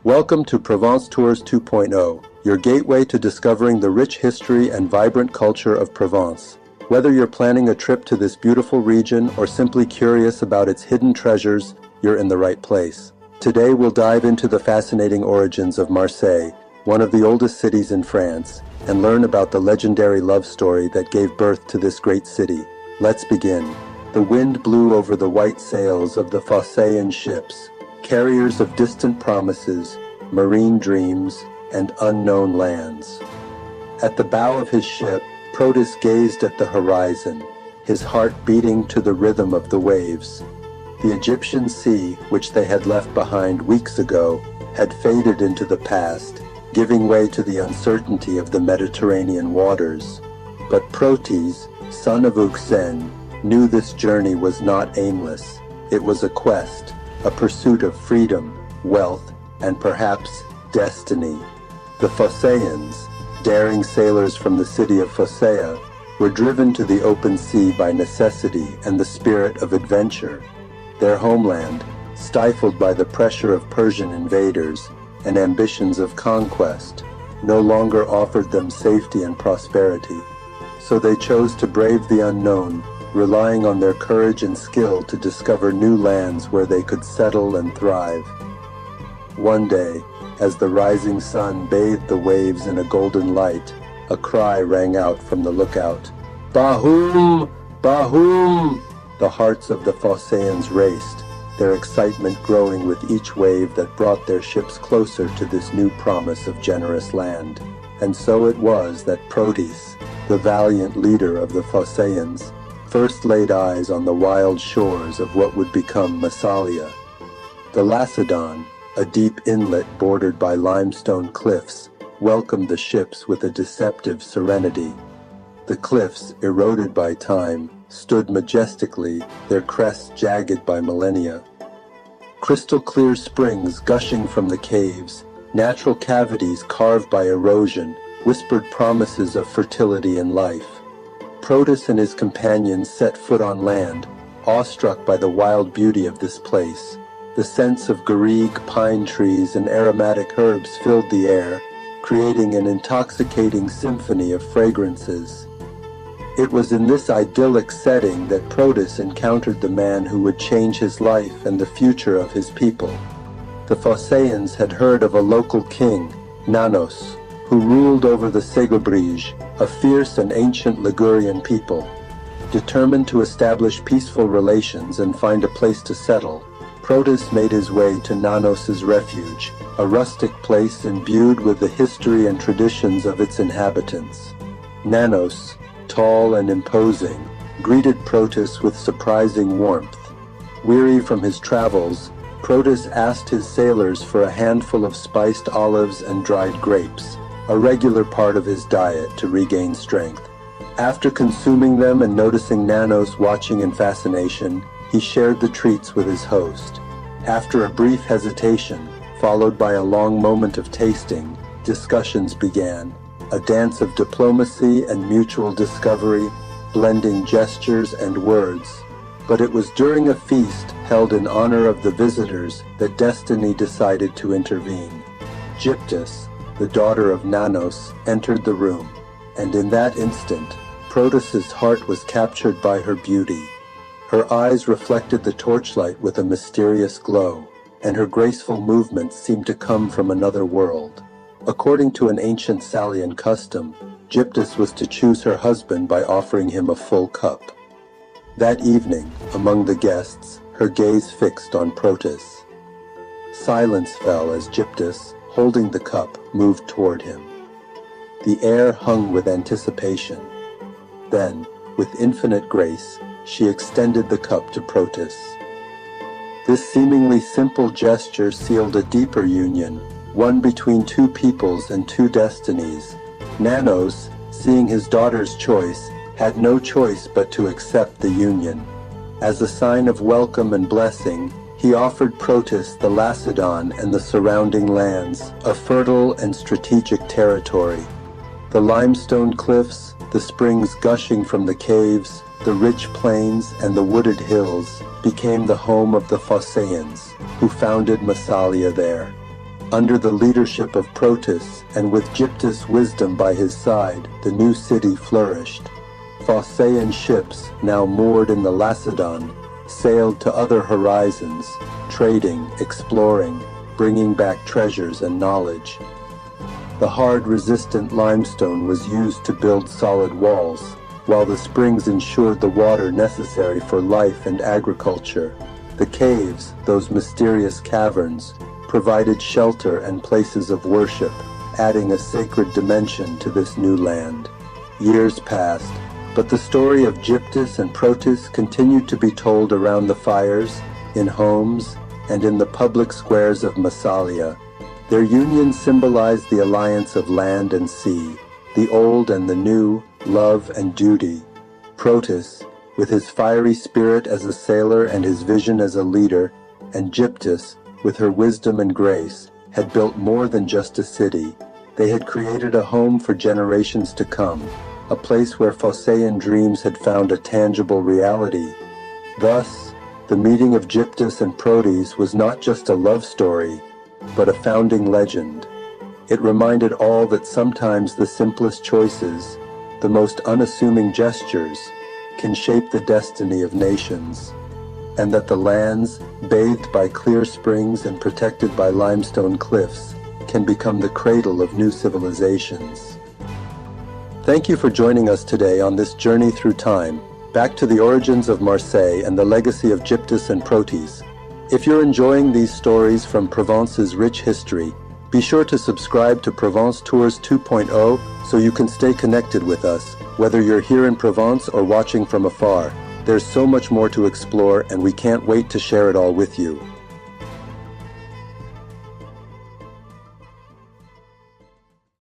Welcome to Provence Tours 2.0, your gateway to discovering the rich history and vibrant culture of Provence. Whether you're planning a trip to this beautiful region or simply curious about its hidden treasures, you're in the right place. Today we'll dive into the fascinating origins of Marseille, one of the oldest cities in France, and learn about the legendary love story that gave birth to this great city. Let's begin. The wind blew over the white sails of the Phocaean ships, carriers of distant promises, marine dreams, and unknown lands. At the bow of his ship, Protis gazed at the horizon, his heart beating to the rhythm of the waves. The Egyptian sea, which they had left behind weeks ago, had faded into the past, giving way to the uncertainty of the Mediterranean waters. But Protis, son of Phocaean, knew this journey was not aimless. It was a quest, a pursuit of freedom, wealth, and perhaps destiny. The Phocaeans, daring sailors from the city of Phocea, were driven to the open sea by necessity and the spirit of adventure. Their homeland, stifled by the pressure of Persian invaders and ambitions of conquest, no longer offered them safety and prosperity. So they chose to brave the unknown, relying on their courage and skill to discover new lands where they could settle and thrive. One day, as the rising sun bathed the waves in a golden light, a cry rang out from the lookout. "Bahum! Bahum!" The hearts of the Phocaeans raced, their excitement growing with each wave that brought their ships closer to this new promise of generous land. And so it was that Protis, the valiant leader of the Phocaeans, first laid eyes on the wild shores of what would become Massalia. The Lacedaemon, a deep inlet bordered by limestone cliffs, welcomed the ships with a deceptive serenity. The cliffs, eroded by time, stood majestically, their crests jagged by millennia. Crystal-clear springs gushing from the caves, natural cavities carved by erosion, whispered promises of fertility and life. Protis and his companions set foot on land, awestruck by the wild beauty of this place. The scents of garrigue, pine trees, and aromatic herbs filled the air, creating an intoxicating symphony of fragrances. It was in this idyllic setting that Protis encountered the man who would change his life and the future of his people. The Phocaeans had heard of a local king, Nanos, who ruled over the Segobrige, a fierce and ancient Ligurian people. Determined to establish peaceful relations and find a place to settle, Protis made his way to Nanos's refuge, a rustic place imbued with the history and traditions of its inhabitants. Nanos, tall and imposing, greeted Protis with surprising warmth. Weary from his travels, Protis asked his sailors for a handful of spiced olives and dried grapes, a regular part of his diet to regain strength. After consuming them and noticing Nanos watching in fascination, he shared the treats with his host. After a brief hesitation, followed by a long moment of tasting, discussions began, a dance of diplomacy and mutual discovery, blending gestures and words. But it was during a feast held in honor of the visitors that destiny decided to intervene. Gyptis, the daughter of Nanos, entered the room, and in that instant, Protis's heart was captured by her beauty. Her eyes reflected the torchlight with a mysterious glow, and her graceful movements seemed to come from another world. According to an ancient Salian custom, Gyptis was to choose her husband by offering him a full cup. That evening, among the guests, her gaze fixed on Protis. Silence fell as Gyptis, holding the cup, moved toward him. The air hung with anticipation. Then, with infinite grace, she extended the cup to Protis. This seemingly simple gesture sealed a deeper union, one between two peoples and two destinies. Nanos, seeing his daughter's choice, had no choice but to accept the union. As a sign of welcome and blessing, he offered Protis the Lacedaemon and the surrounding lands, a fertile and strategic territory. The limestone cliffs, the springs gushing from the caves, the rich plains, and the wooded hills became the home of the Phocaeans, who founded Massalia there. Under the leadership of Protis, and with Gyptis' wisdom by his side, the new city flourished. Phocaean ships, now moored in the Lacedaemon, sailed to other horizons, trading, exploring, bringing back treasures and knowledge. The hard, resistant limestone was used to build solid walls, while the springs ensured the water necessary for life and agriculture. The caves, those mysterious caverns, provided shelter and places of worship, adding a sacred dimension to this new land. Years passed, but the story of Gyptis and Protis continued to be told around the fires, in homes, and in the public squares of Massalia. Their union symbolized the alliance of land and sea, the old and the new, love and duty. Protis, with his fiery spirit as a sailor and his vision as a leader, and Gyptis, with her wisdom and grace, had built more than just a city. They had created a home for generations to come, a place where Phocaean dreams had found a tangible reality. Thus, the meeting of Gyptis and Protis was not just a love story, but a founding legend. It reminded all that sometimes the simplest choices, the most unassuming gestures, can shape the destiny of nations, and that the lands, bathed by clear springs and protected by limestone cliffs, can become the cradle of new civilizations. Thank you for joining us today on this journey through time, back to the origins of Marseille and the legacy of Gyptis and Protis. If you're enjoying these stories from Provence's rich history, be sure to subscribe to Provence Tours 2.0 so you can stay connected with us, whether you're here in Provence or watching from afar. There's so much more to explore, and we can't wait to share it all with you.